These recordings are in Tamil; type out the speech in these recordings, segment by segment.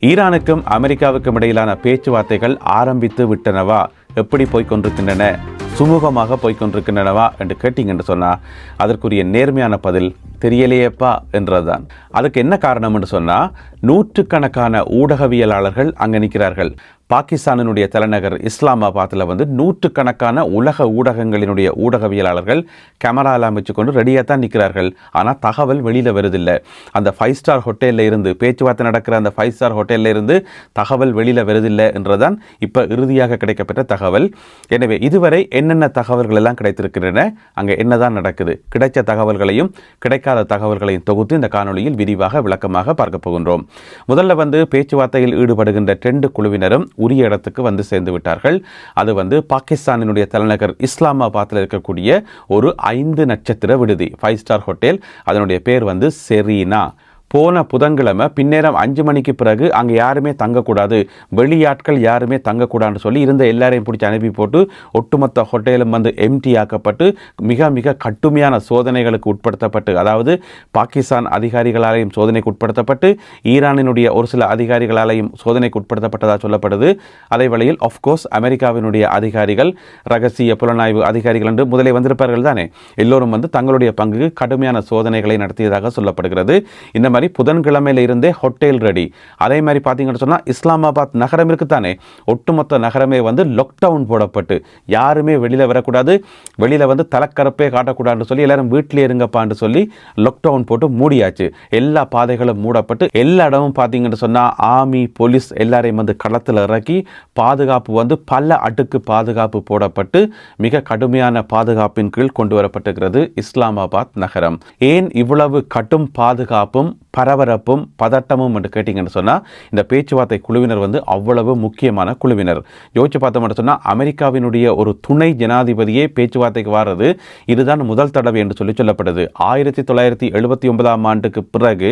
ஈரானுக்கும் அமெரிக்காவுக்கும் இடையிலான பேச்சுவார்த்தைகள் ஆரம்பித்து விட்டனவா? எப்படி போய்கொண்டிருக்கின்றன? சுமூகமாக போய்கொண்டிருக்கின்றனவா என்று கேட்டீங்கன்னு சொன்னால் அதற்குரிய நேர்மையான பதில் தெரியலையேப்பா என்றதுதான். அதுக்கு என்ன காரணம் என்று சொன்னால், நூற்றுக்கணக்கான ஊடகவியலாளர்கள் அங்கே நிற்கிறார்கள். பாகிஸ்தானினுடைய தலைநகர் இஸ்லாமாபாத்தில் நூற்றுக்கணக்கான உலக ஊடகங்களினுடைய ஊடகவியலாளர்கள் கேமரா எல்லாம் வச்சுக்கொண்டு ரெடியாக தான் நிற்கிறார்கள். ஆனால் தகவல் வெளியில் வருதில்லை. அந்த 5 ஸ்டார் ஹோட்டலில் இருந்து பேச்சுவார்த்தை நடக்கிற அந்த 5 ஸ்டார் ஹோட்டலில் இருந்து தகவல் வெளியில் வருதில்லை என்றதான் இப்போ இறுதியாக கிடைக்கப்பட்ட தகவல். எனவே இதுவரை என்னென்ன தகவல்கள் எல்லாம் கிடைத்திருக்கின்றன, அங்கே என்னதான் நடக்குது, கிடைச்ச தகவல்களையும் கிடைக்காத தகவல்களையும் தொகுத்து இந்த காணொலியில் விரிவாக விளக்கமாக பார்க்க போகின்றோம். முதல்ல பேச்சுவார்த்தையில் ஈடுபடுகின்ற 2 குழுவினரும் உரிய இடத்துக்கு சேர்ந்து விட்டார்கள். அது பாகிஸ்தானினுடைய தலைநகர் இஸ்லாமாபாத்தில் இருக்கக்கூடிய ஒரு 5 நட்சத்திர விடுதி, 5 ஸ்டார் ஹோட்டல். அதனுடைய பேர் செரீனா. போன புதன்கிழமை பின்னேரம் 5 மணிக்கு பிறகு அங்கே யாருமே தங்கக்கூடாது, வெளியாட்கள் யாருமே தங்கக்கூடாதுன்னு சொல்லி இருந்த எல்லாரையும் பிடிச்சி அனுப்பி போட்டு ஒட்டுமொத்த ஹோட்டலும் எம்டி ஆக்கப்பட்டு மிக மிக கடுமையான சோதனைகளுக்கு உட்படுத்தப்பட்டு, அதாவது பாகிஸ்தான் அதிகாரிகளாலேயும் சோதனைக்கு உட்படுத்தப்பட்டு ஈரானினுடைய ஒரு சில அதிகாரிகளாலேயும் சோதனைக்கு உட்படுத்தப்பட்டதாக சொல்லப்படுது. அதே வேளையில் ஆஃப்கோர்ஸ் அமெரிக்காவினுடைய அதிகாரிகள், ரகசிய புலனாய்வு அதிகாரிகள் என்று முதலே வந்திருப்பார்கள் தானே, எல்லோரும் தங்களுடைய பங்குக்கு கடுமையான சோதனைகளை நடத்தியதாக சொல்லப்படுகிறது. இந்த புதன்கிழமையில இருந்தே ஹோட்டல் ரெடி. அதே மாதிரி பார்த்தீங்கன்னு சொன்னால் இஸ்லாமாபாத் நகரம் இருக்குத்தானே, ஒட்டுமொத்த நகரமே லாக்டவுன் போடப்பட்டு யாருமே வெளியில் வரக்கூடாது, வெளியில் தலைக்கரப்பே காட்டக்கூடாதுன்னு சொல்லி எல்லாரும் வீட்டிலே இருங்கப்பான்னு சொல்லி லாக்டவுன் போட்டு மூடியாச்சு. எல்லா பாதைகளும் மூடப்பட்டு எல்லா இடமும் பார்த்தீங்கன்னு சொன்னால் ஆர்மி, போலீஸ் எல்லாரையும் களத்தில் இறக்கி பாதுகாப்பு பல அடுக்கு பாதுகாப்பு போடப்பட்டு மிக கடுமையான பாதுகாப்பின் கீழ் கொண்டு வரப்பட்டிருக்கிறது இஸ்லாமாபாத் நகரம். ஏன் இவ்வளவு கடும் பாதுகாப்பும் பரபரப்பும் பதட்டமும் என்று கேட்டீங்கன்னு சொன்னால், இந்த பேச்சுவார்த்தை குழுவினர் அவ்வளவு முக்கியமான குழுவினர். யோசிச்சு பார்த்தோம் சொன்னால், அமெரிக்காவினுடைய ஒரு துணை ஜனாதிபதியே பேச்சுவார்த்தைக்கு வாரது இதுதான் முதல் தடவை என்று சொல்லப்படுது. 1979 ஆண்டுக்கு பிறகு,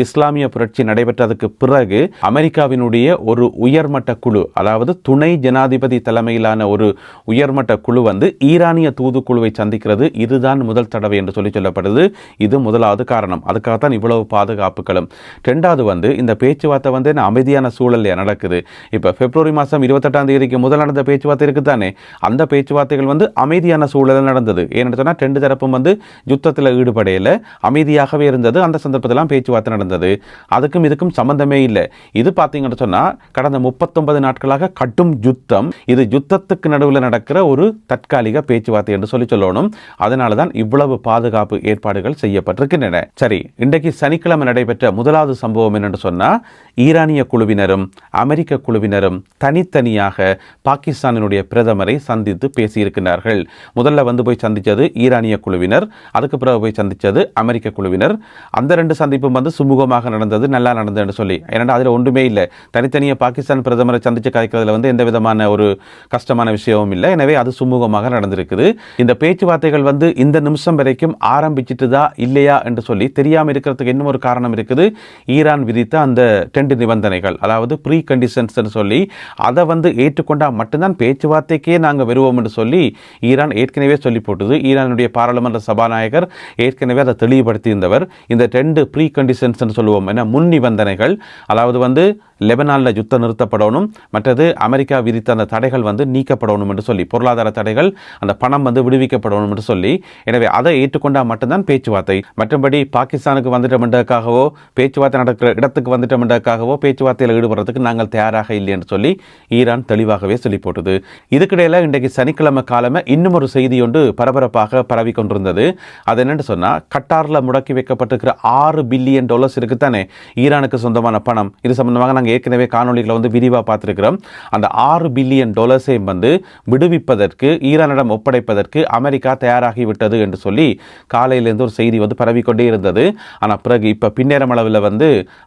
இஸ்லாமிய புரட்சி நடைபெற்றதுக்கு பிறகு அமெரிக்காவினுடைய ஒரு உயர்மட்ட குழு, அதாவது துணை ஜனாதிபதி தலைமையிலான ஒரு உயர்மட்ட குழு ஈரானிய தூதுக்குழுவை சந்திக்கிறது இதுதான் முதல் தடவை என்று சொல்லப்படுது. இது முதலாவது காரணம். அதுக்காகத்தான் இவ்வளவு பாதுகாப்புகளும். ரெண்டாவது இந்த பேச்சுவார்த்தை அமைதியான சூழல்ல நடக்குது. இப்போ பிப்ரவரி மாதம் 28ஆம் தேதிக்கு முதல் நடந்த பேச்சுவார்த்தை இருக்குதானே, அந்த பேச்சுவார்த்தைகள் அமைதியான சூழலில் நடந்தது. ஏன்னு சொன்னால் 2 தரப்பும் யுத்தத்தில் ஈடுபடையில் அமைதியாகவே இருந்தது. அந்த சந்தர்ப்பத்தில் பேச்சுவார்த்தை நடந்தது. அதுக்கும் இதுக்கும் சம்பந்தமே இல்லை. இது பார்த்தீங்கன்னு சொன்னால் கடந்த 39 நாட்களாக கடும் யுத்தம். இது யுத்தத்துக்கு நடுவில் நடக்கிற ஒரு தற்காலிக பேச்சுவார்த்தை என்று சொல்லணும். அதனால தான் இவ்வளவு பாதுகாப்பு ஏற்பாடுகள் செய்யப்பட்டிருக்கின்றன. சரி, இன்றைக்கு சனிக்கிழமை நடைபெற்ற முதலாவது சம்பவம் என்னென்று சொன்னால், ஈரானிய குழுவினரும் அமெரிக்க குழுவினரும் தனித்தனியாக பாகிஸ்தானினுடைய பிரதமரை சந்தித்து பேசியிருக்கிறார்கள். முதல்ல போய் சந்தித்தது ஈரானிய குழுவினர், அதுக்கு பிறகு போய் சந்தித்தது அமெரிக்க குழுவினர். அந்த 2 சந்திப்பும் சுமூகமாக நடந்தது, நல்லா நடந்ததுன்னு சொல்லி. ஏன்னா அதில் ஒன்றுமே இல்லை. தனித்தனியாக பாகிஸ்தான் பிரதமரை சந்தித்து கலைக்கிறதுல எந்த விதமான ஒரு கஷ்டமான விஷயமும் இல்லை. எனவே அது சுமூகமாக நடந்திருக்குது. இந்த பேச்சுவார்த்தைகள் இந்த நிமிஷம் வரைக்கும் ஆரம்பிச்சிட்டுதா இல்லையா என்று சொல்லி தெரியாமல் இருக்கிறதுக்கு இன்னும் ஒரு காரணம் இருக்குது. ஈரான் விதித்த அந்த 2 நிபந்தனைகள், அதாவது ப்ரீ கண்டிஷன்ஸ் சொல்லி, அதை ஏற்றுக்கொண்டால் மட்டும்தான் பேச்சுவார்த்தைக்கே நாங்கள் வருவோம் என்று சொல்லி ஈரான் ஏற்கனவே சொல்லி போட்டது. ஈரானுடைய பாராளுமன்ற சபாநாயகர் ஏற்கனவே அதை தெளிவுபடுத்தியிருந்தவர். இந்த 2 ப்ரீ கண்டிஷன்ஸ் சொல்லுவோம், என்ன முன் நிபந்தனைகள், அதாவது லெபனானில் யுத்தம் நிறுத்தப்படணும், மற்றது அமெரிக்கா விதித்த அந்த தடைகள் நீக்கப்படணும் என்று சொல்லி, பொருளாதார தடைகள், அந்த பணம் விடுவிக்கப்படணும் என்று சொல்லி. எனவே அதை ஏற்றுக்கொண்டால் மட்டும்தான் பேச்சுவார்த்தை. மற்றபடி பாகிஸ்தானுக்கு வந்துட்டோம்ன்றதுக்காகவோ, பேச்சுவார்த்தை நடக்கிற இடத்துக்கு வந்துட்டோம்ன்றதுக்காகவோ பேச்சுவார்த்தையில் ஈடுபடுறதுக்கு நாங்கள் தயாராக இல்லை என்று சொல்லி ஈரான் தெளிவாகவே சொல்லி போட்டது. இதுக்கிடையில் இன்றைக்கு சனிக்கிழமை காலமே இன்னும் ஒரு செய்தி ஒன்று பரபரப்பாக பரவி கொண்டிருந்தது. அது என்னென்னு சொன்னால், கட்டாரில் முடக்கி வைக்கப்பட்டிருக்கிற $6 பில்லியன் இருக்குத்தானே, ஈரானுக்கு சொந்தமான பணம். இது சம்பந்தமாக நாங்கள் ஏற்கனவே காணொலிகளை விரிவாக பார்த்துருக்கிறோம். அந்த $6 பில்லியன் விடுவிப்பதற்கு, ஈரானிடம் ஒப்படைப்பதற்கு அமெரிக்கா தயாராகிவிட்டது என்று சொல்லி காலையிலேருந்து ஒரு செய்தி பரவிக்கொண்டே இருந்தது. ஆனால் பிறகு இப்போ பின்னேரம் அளவில்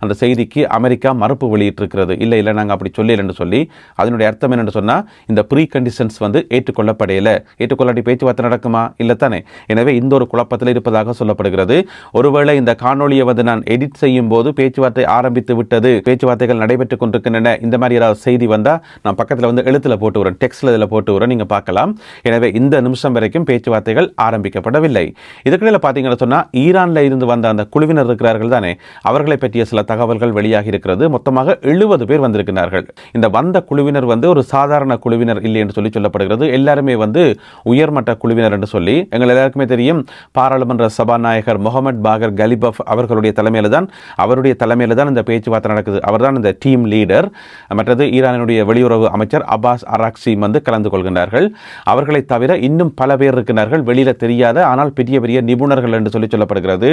அந்த செய்திக்கு அமெரிக்கா மறுப்பு வெளியிட்டிருக்கிறது. இல்லை நாங்கள் அப்படி சொல்லல என்று சொல்லி. அதனுடைய அர்த்தம் என்னென்னு சொன்னால், இந்த ப்ரீ கண்டிஷன்ஸ் ஏற்றுக்கொள்ளப்படையில, ஏற்றுக்கொள்ளாட்டி பேச்சுவார்த்தை நடக்குமா இல்லை தானே. எனவே இந்த ஒரு குழப்பத்தில் இருப்பதாக சொல்லப்படுகிறது. ஒருவேளை இந்த காணொலியை நான் எடிட் செய்யும் போது பேச்சுவார்த்தை ஆரம்பித்து விட்டது, பேச்சுவார்த்தைகள் நடைபெற்றுக் கொண்டிருக்கின்றன. இந்த மாதிரி ஏதாவது செய்தி வந்தால் நான் பக்கத்தில் வந்து எழுத்தில் போட்டு வரேன், டெக்ஸ்டில் இதில் போட்டு வரேன், நீங்கள் பார்க்கலாம். எனவே இந்த நிமிஷம் வரைக்கும் பேச்சுவார்த்தைகள் ஆரம்பிக்கப்படவில்லை. இதுக்கிடையில் பார்த்தீங்கன்னு சொன்னால் ஈரானில் இருந்து வந்த அந்த குழுவினர் இருக்கிறார்கள் தானே, அவர்களை பற்றிய சில தகவல்கள் வெளியாகி இருக்கிறது. மொத்தமாக 70 பேர் வந்திருக்கிறார்கள். இந்த வந்த குழுவினர் வந்து ஒரு சாதாரண குழுவினர் இல்லை என்று சொல்லப்படுகிறது. எல்லாருமே வந்து உயர்மட்ட குழுவினர் என்று சொல்லி எங்கள் எல்லாருக்குமே தெரியும். பாராளுமன்ற சபாநாயகர் முகமது பாகர் கலிபஃப் அவர்களுடைய தலைமையில் தான் இந்த பேச்சுவார்த்தை நடக்குது. அவர்தான் இந்த டீம் லீடர். மற்றது ஈரானுடைய வெளியுறவு அமைச்சர் அப்பாஸ் அராக்சி வந்து கலந்து கொள்கின்றார்கள். அவர்களை தவிர இன்னும் பல பேர் இருக்கிறார்கள், வெளியில தெரியாத ஆனால் பெரிய பெரிய நிபுணர்கள் என்று சொல்லப்படுகிறது.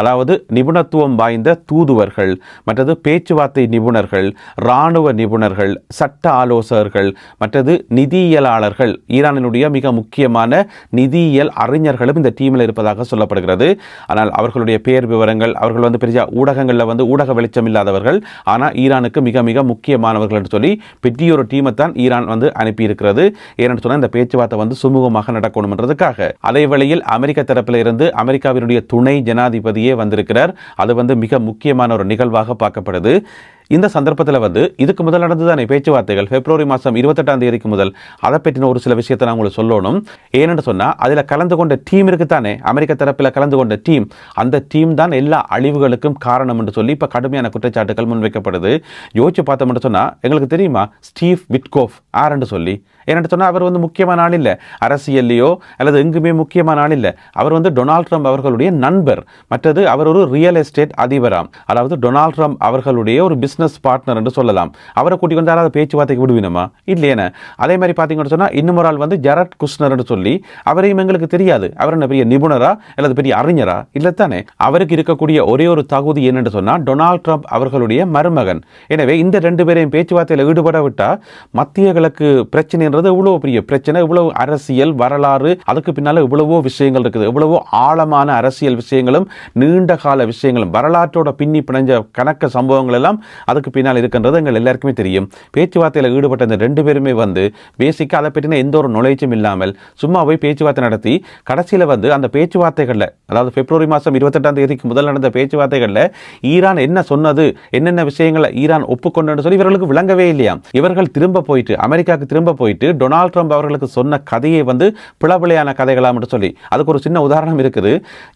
அதாவது நிபுணத்துவம் வாய்ந்த தூதுவர்கள், மற்றது பேச்சுவார்த்தை நிபுணர்கள், இராணுவ நிபுணர்கள், சட்ட ஆலோசகர்கள், மற்றது நிதியியலாளர்கள், ஈரானினுடைய மிக முக்கியமான நிதியியல் அறிஞர்களும் இந்த டீமில் இருப்பதாக சொல்லப்படுகிறது. ஆனால் அவர்களுடைய பெயர் விவரங்கள், அவர்கள் வந்து பெரிய ஊடகங்களில் வந்து ஊடக வெளிச்சம் இல்லாதவர்கள், ஆனால் ஈரானுக்கு மிக மிக முக்கியமானவர்கள் என்று சொல்லி பெரிய ஒரு டீமை தான் ஈரான் வந்து அனுப்பியிருக்கிறது. ஏன்னு சொன்னால் இந்த பேச்சுவார்த்தை வந்து சுமூகமாக நடக்கணும் என்றதுக்காக. அதே வேளையில் அமெரிக்க தரப்பில் இருந்து அமெரிக்காவினுடைய துணை ஜனாதிபதியே வந்திருக்கிறார். அது வந்து மிக முக்கியமான ஒரு நிகழ்வாக பார்க்கப்படுது. இந்த சந்தர்ப்பத்தில் வந்து இதுக்கு முதல் நடந்துதானே பேச்சுவார்த்தைகள் பிப்ரவரி மாதம் 28ஆம் தேதிக்கு முதல். அதை பற்றின ஒரு சில விஷயத்தை நான் உங்களுக்கு சொல்லணும். ஏன்னு சொன்னால் அதில் கலந்து கொண்ட டீம் இருக்குத்தானே, அமெரிக்க தரப்பில் கலந்து கொண்ட டீம், அந்த டீம் தான் எல்லா அழிவுகளுக்கும் காரணம் என்று சொல்லி இப்போ கடுமையான குற்றச்சாட்டுகள் முன்வைக்கப்படுது. யோசிச்சு பார்த்தோம்னு சொன்னால் எங்களுக்கு தெரியுமா ஸ்டீவ் விட்கோஃப் யாருன்னு சொல்லி. ஏன்னு சொன்னால் அவர் வந்து முக்கியமான ஆள் இல்லை, அரசியல்லையோ அல்லது எங்குமே முக்கியமான ஆள் இல்லை. அவர் வந்து டொனால்ட் ட்ரம்ப் அவர்களுடைய நண்பர். மற்றது அவர் ஒரு ரியல் எஸ்டேட் அதிபராம். அதாவது டொனால்ட் ட்ரம்ப் அவர்களுடைய ஒரு பிஸ்னஸ் பார்ட்னர் என்று சொல்லலாம். அவரை கூட்டிக் வந்து யாராவது பேச்சுவார்த்தைக்கு விடுவினமா இல்லையேன. அதே மாதிரி பார்த்தீங்கன்னு சொன்னால் இன்னும் ஒரு ஆள் வந்து ஜரட் குஷ்னர் என்று சொல்லி, அவரையும் எங்களுக்கு தெரியாது. அவர் என்ன பெரிய நிபுணரா அல்லது பெரிய அறிஞரா இல்லைத்தானே. அவருக்கு இருக்கக்கூடிய ஒரே ஒரு தகுதி என்னென்று சொன்னால் டொனால்ட் ட்ரம்ப் அவர்களுடைய மருமகன். எனவே இந்த 2 பேரையும் பேச்சுவார்த்தையில் ஈடுபட விட்டால் மத்திய கிழக்கு பிரச்சனை இவ்வளவு பெரிய பிரச்சனை, இவ்வளவு அரசியல் வரலாறு, அதுக்கு பின்னால இவ்வளவோ விஷயங்கள் இருக்குது, இவ்வளவோ ஆழமான அரசியல் விஷயங்களும் நீண்ட கால விஷயங்களும் வரலாற்றோட பின்னி பிணைஞ்ச கணக்க சம்பவங்கள் எல்லாம் அதுக்கு பின்னால் இருக்கின்றது எங்கள் எல்லாருக்குமே தெரியும். பேச்சுவார்த்தையில் ஈடுபட்ட இந்த 2 பேருமே வந்து பேசிக்காக அதை பற்றின எந்த ஒரு நுழைச்சும் இல்லாமல் சும்மா போய் பேச்சுவார்த்தை நடத்தி கடைசியில் வந்து அந்த பேச்சுவார்த்தைகளில், அதாவது பிப்ரவரி மாதம் 28ஆம் தேதிக்கு முதல் நடந்த பேச்சுவார்த்தைகளில் ஈரான் என்ன சொன்னது, என்னென்ன விஷயங்களை ஈரான் ஒப்புக்கொண்டு சொல்லி இவர்களுக்கு விளங்கவே இல்லையா. இவர்கள் திரும்ப போயிட்டு அமெரிக்காவுக்கு திரும்ப போயிட்டு டொனால்ட் ட்ரம்ப் அவர்களுக்கு சொன்ன கதையை வந்து பிளவிலையான கதைகளாம் சொல்லி அதுக்கு ஒரு சின்ன உதாரணம் இருக்குது.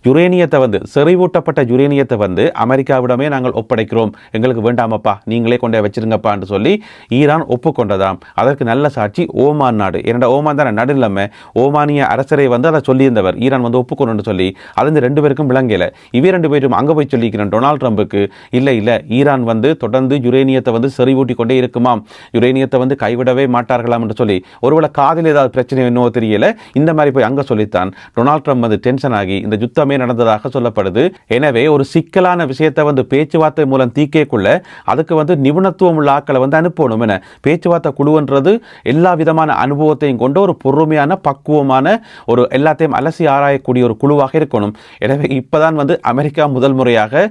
யுரேனியத்தை வந்து செறிவூட்டப்பட்ட யுரேனியத்தை வந்து அமெரிக்காவிடமே நாங்கள் ஒப்படைக்கிறோம், எங்களுக்கு வேண்டாமப்பா நீங்களே கொண்டே வச்சிருங்கப்பா என்று சொல்லி ஈரான் ஒப்புக்கொண்டதாம். அதற்கு நல்ல சாட்சி ஓமான் நாடு. இரண்ட ஓமான் தான் நடுநிலைமை, ஓமானிய அரசரை வந்து அதை சொல்லியிருந்தவர் ஈரான் வந்து ஒப்புக்கொண்டு சொல்லி அது இந்த 2 பேருக்கும் விளங்கல. இவை 2 பேரும் அங்கே போய் சொல்லிக்கிறேன் டொனால்ட் ட்ரம்புக்கு, இல்லை ஈரான் வந்து தொடர்ந்து யுரேனியத்தை வந்து செறிவூட்டி கொண்டே இருக்குமாம், யுரேனியத்தை வந்து கைவிடவே மாட்டார்களாம் என்று சொல்லி. ஒருவேளை காதில் ஏதாவது பிரச்சனை என்னவோ தெரியல, இந்த மாதிரி போய் அங்கே சொல்லித்தான் டொனால்ட் ட்ரம்ப் வந்து டென்ஷன் ஆகி இந்த யுத்தமே நடந்ததாக சொல்லப்படுது. எனவே ஒரு சிக்கலான விஷயத்தை வந்து பேச்சுவார்த்தை மூலம் தீர்க்கக்குள்ள அதுக்கு வந்து நிபுணத்துவம் உள்ள ஆட்களை வந்து அனுப்பணும். என பேச்சுவார்த்தை குழுன்றது எல்லா விதமான அனுபவத்தையும் கொண்ட ஒரு பொறுமையான பக்குவமான ஒரு எல்லாத்தையும் அலசி ஆராயக்கூடிய ஒரு குழுவாக இருக்கணும். எனவே இப்பதான் வந்து அமெரிக்கா முதல் முறையாக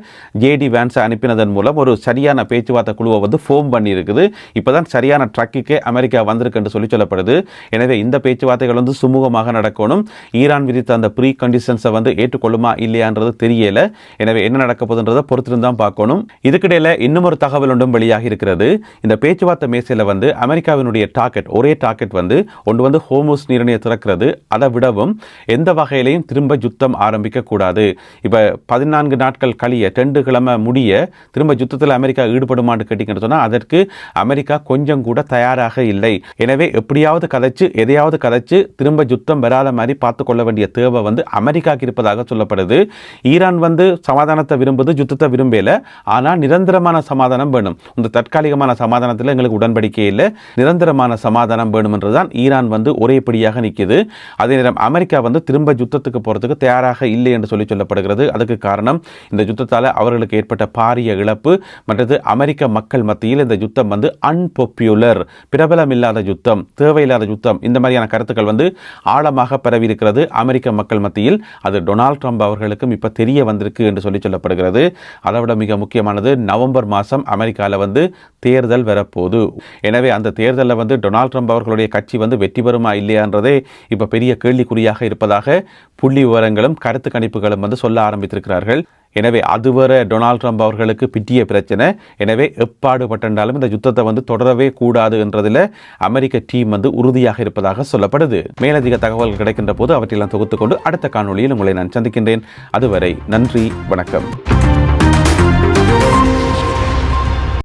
ஜேடி வான்ஸை அனுப்பினதன் மூலம் ஒரு சரியான பேச்சுவார்த்தை குழுவை வந்து ஃபார்ம் பண்ணி இருக்குது. இப்பதான் சரியான ட்ரக்குக்கே அமெரிக்கா வந்திருக்கு என்று சொல்லப்படுது. எனவே இந்த பேச்சுவார்த்தைகள் வந்து சுமூகமாக நடக்கணும். ஈரான் விதித்த அந்த ப்ரீ கண்டிஷன்ஸை வந்து ஏற்றுக்கொள்ளுமா இல்லையான்றது தெரியல. எனவே என்ன நடக்க போகுதுன்றதை பொறுத்திருந்தான் பார்க்கணும். இதுக்கிடையில் இன்னும் ஒரு தகவல் ஒன்றும் வெளியாக இருக்கிறது. இந்த பேச்சுவார்த்தை மேசையில் வந்து அமெரிக்காவினுடைய டார்கெட், ஒரே டார்கெட் வந்து ஒன்று வந்து ஹோர்முஸ் நீரிணையை திறக்கிறது. அதை விடவும் எந்த வகையிலையும் திரும்ப யுத்தம் ஆரம்பிக்க கூடாது. இப்போ 14 நாட்கள் கழிய 2 கிழமை முடிய திரும்ப யுத்தத்தில் அமெரிக்கா ஈடுபடுமான்னு கேட்டீங்கன்னு சொன்னால் அதற்கு அமெரிக்கா கொஞ்சம் கூட தயாராக இல்லை. எனவே எப்படியாவது கதைச்சு எதையாவது கதைச்சு திரும்ப யுத்தம் வராத மாதிரி பார்த்து கொள்ள வேண்டிய தேவை வந்து அமெரிக்காவுக்கு இருப்பதாக சொல்லப்படுது. ஈரான் வந்து சமாதானத்தை விரும்புது, யுத்தத்தை விரும்பல. ஆனால் நிரந்தரமான சமாதானம் வேணும். இந்த தற்காலிகமான சமாதானத்தில் எங்களுக்கு உடன்படிக்கை இல்லை, நிரந்தரமான சமாதானம் வேணும் என்றுதான் ஈரான் வந்து ஒரேபடியாக நிற்குது. அதே நேரம் அமெரிக்கா வந்து திரும்ப யுத்தத்துக்கு போறதுக்கு தயாராக இல்லை என்று சொல்லப்படுகிறது. அதுக்கு காரணம் இந்த யுத்தத்தால் அவர்களுக்கு ஏற்பட்ட பாரிய இழப்பு, மற்றது அமெரிக்க மக்கள் மத்தியில் இந்த யுத்தம் வந்து அன்பாப்புலர், பிரபலம் இல்லாத யுத்தம், தேவையில்லாத யுத்தம், இந்த மாதிரியான கருத்துக்கள் வந்து ஆழமாக பரவி இருக்கிறது அமெரிக்க மக்கள் மத்தியில். அது டொனால்ட் ட்ரம்ப் அவர்களுக்கும் இப்ப தெரிய வந்திருக்கு என்று சொல்லப்படுகிறது. அதை விட மிக முக்கியமானது நவம்பர் மாதம் மாதம் அமெரிக்காவில் வந்து தேர்தல் வரப்போகுது. எனவே அந்த தேர்தலில் வந்து டொனால்ட் ட்ரம்ப் அவர்களுடைய கட்சி வந்து வெற்றி பெறுமா இல்லையான்றதே இப்போ பெரிய கேள்விக்குறியாக இருப்பதாக புள்ளி விவரங்களும் கருத்து கணிப்புகளும் வந்து சொல்ல ஆரம்பித்திருக்கிறார்கள். எனவே அதுவரை டொனால்ட் ட்ரம்ப் அவர்களுக்கு பிட்டிய பிரச்சனை. எனவே எப்பாடுபட்டாலும் இந்த யுத்தத்தை வந்து தொடரவே கூடாது என்றதில் அமெரிக்க டீம் வந்து உறுதியாக இருப்பதாக சொல்லப்படுது. மேலதிக தகவல்கள் கிடைக்கின்ற போது அவற்றையெல்லாம் தொகுத்துக்கொண்டு அடுத்த காணொளியில் உங்களை நான் சந்திக்கின்றேன். அதுவரை நன்றி, வணக்கம்.